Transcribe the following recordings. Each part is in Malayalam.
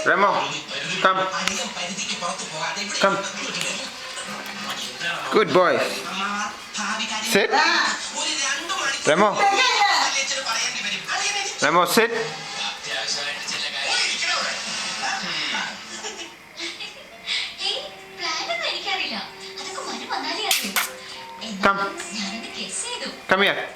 Remo, come. Come. Good boy. Sit. Remo. Remo, sit. Come. Come here.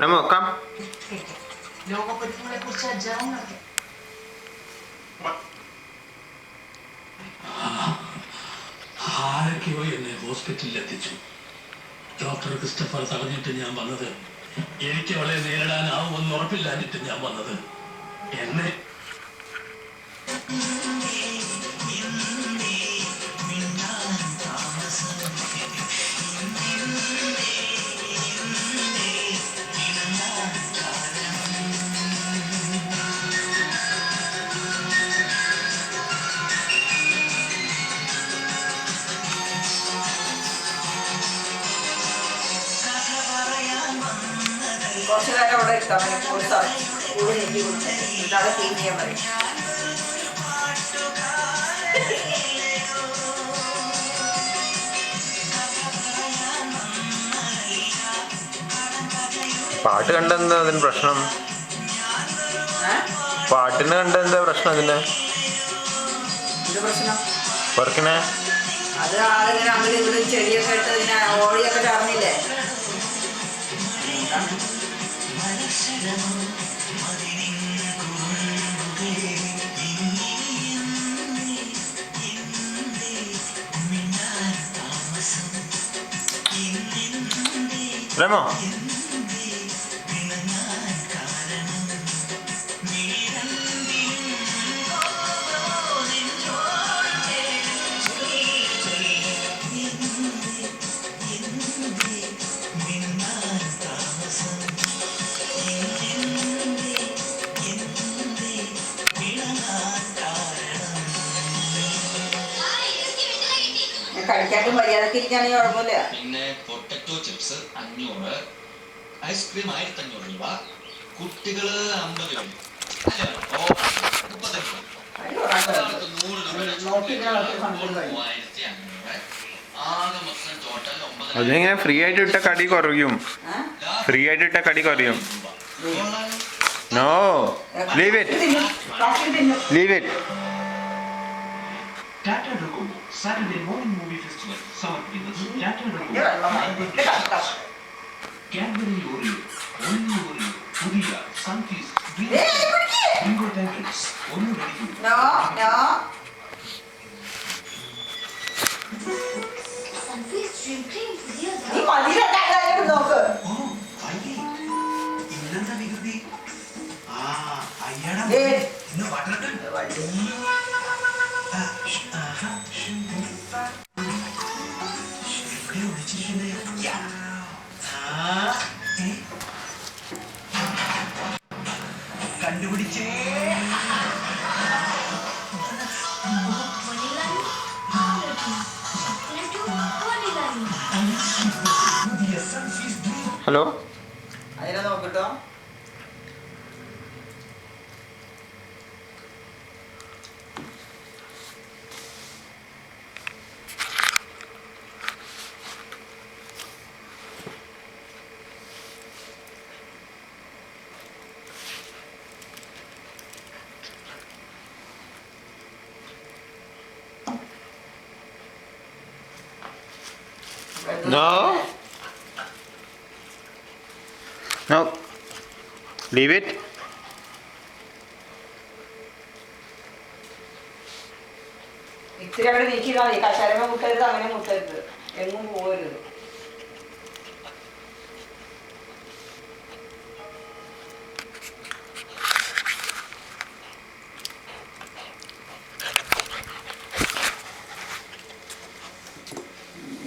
Remo, come. ആരൊക്കെയോ എന്നെ ഹോസ്പിറ്റലിൽ എത്തിച്ചു. ഡോക്ടർ ക്രിസ്റ്റഫർ തടഞ്ഞിട്ട് ഞാൻ വന്നത്. എനിക്ക് അവളെ നേരിടാനാവുമെന്ന് ഉറപ്പില്ലാഞ്ഞിട്ട് ഞാൻ വന്നത്. എന്നെ കുറച്ച് നേരം അവിടെ ഇട്ടാൽ മതി. കൂടുതൽ നെറ്റി കൊടുത്ത് ഇതാകെ ക്ലീൻ ചെയ്യാൻ പറയും. പാട്ട് കണ്ടെന്താ അതിന് പ്രശ്നം? പാട്ടിന് കണ്ടെന്താ പ്രശ്നം? അതിന് പ്രശ്നം വർക്കിനെ അത് ആളിങ്ങനെ അങ്ങനെ ഇവിടെ ചെടിയൊക്കെ ഇട്ട് ഇതിനെ ഓടിയൊക്കെ ചാർന്നില്ലേ. Remo. കഴിക്കാണ്ടും മര്യാദക്ക് ഇരിക്കുകയാണെങ്കിൽ കുഴപ്പമില്ല. പിന്നെ പൊട്ടറ്റോ ചിപ്സ് 500, ഐസ്ക്രീം 1500 രൂപ, കുട്ടികള് 50 രൂപ, 30 രൂപ, ഒരാൾക്ക് 100 രൂപയുടെ ചോക്ലേറ്റ് 3500, ആകെ മൊത്തം ടോട്ടൽ 9,000. അതിങ്ങനെ ഫ്രീ ആയിട്ട് ഇട്ട കടി കുറയും. ഫ്രീ ആയിട്ട് ഇട്ട കടി കുറയും. No, leave it, leave it. Tata Docomo Saturday morning movie festival സമർപ്പിക്കുന്നത് Tata Docomo Cadbury Oreo, Oreo Oreo, പുതിയ സൺഫീസ്റ്റ് ബിങ്കോ ടാങ്കൻസ് ഒന്ന് മേടിക്കൂ. നോക്ക്. ഓ വൈകി ഇന്നെന്താ വികൃതി? ആ അയ്യടാ ഇന്ന് വാട്ടർ കണ്ടുപിടിച്ചേ. ഹലോ, അതിനെ നോക്കിട്ടോ. No, no, leave it. ഇത്തിരി അവിടെ നീക്കിയിട്ടാ മതി. കശാരമ മുട്ടരുത്, അങ്ങനെ മുട്ടരുത്, എങ്ങും പോകരുത്.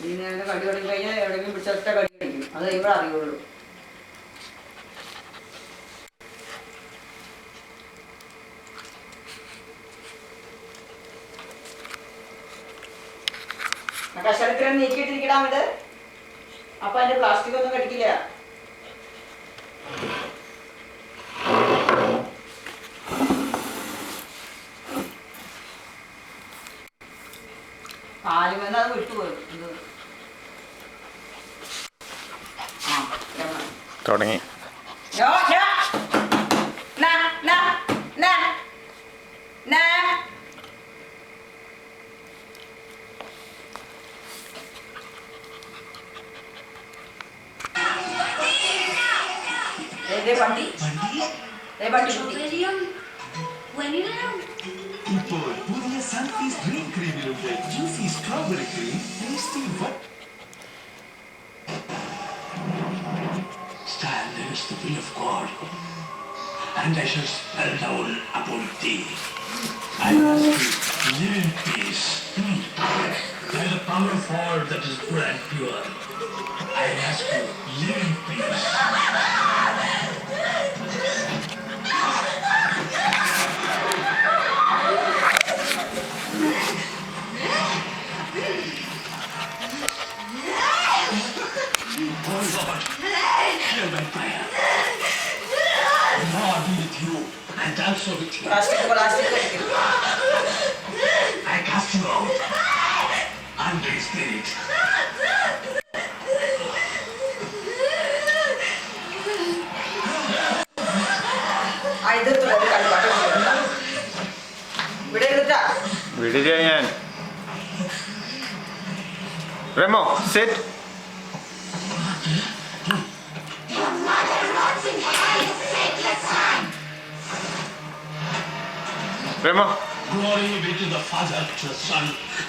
ഈ നേരത്തെ കടി തുടങ്ങി കഴിഞ്ഞാൽ എവിടെയെങ്കിലും പിടിച്ചൊറ്റ കടി കഴിക്കും. അത് കഴിയുമ്പോൾ അറിയുള്ളൂ. കശരത്തിനെ നീക്കിയിട്ടിരിക്കടാ അങ്ങോട്ട്. അപ്പൊ അതിന്റെ പ്ലാസ്റ്റിക് ഒന്നും കടിക്കില്ല. പാലുമെന്ന് അത് വിട്ടുപോയി. തുടങ്ങി. ഇപ്പോൾ പുതിയ സൺഫീസ്റ്റ് ഡ്രീം ക്രീമിലുണ്ട് ജ്യൂസി സ്ട്രോബെറി ക്രീം, ടേസ്റ്റി വട്ട്. Stand is the will of God, and I shall spell down upon thee. I ask you, live in peace, by the power of all that is good and pure. I ask you, live in peace. Oh Lord, hear my prayer. The Lord be with you, and also with you. I cast you out, unclean spirit. വിടില്ല ഞാൻ. Remo, sit. Remo. Glory be to the Father, to the Son,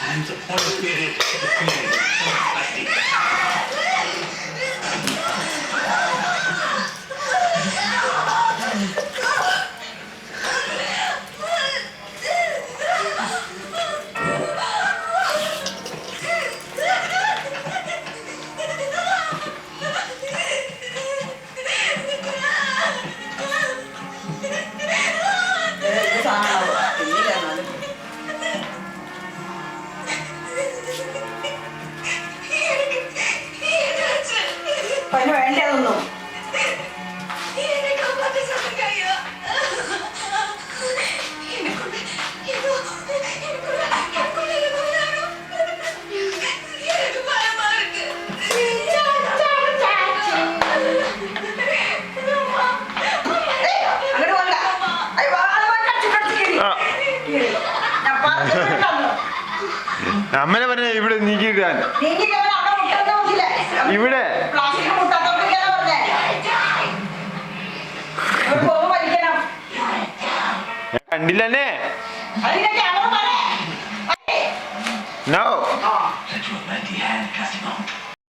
and the Holy Spirit. അമ്മനെ പറഞ്ഞ ഇവിടെ നീക്കിയിടാൻ. ഇവിടെ കണ്ടില്ലേ? നോ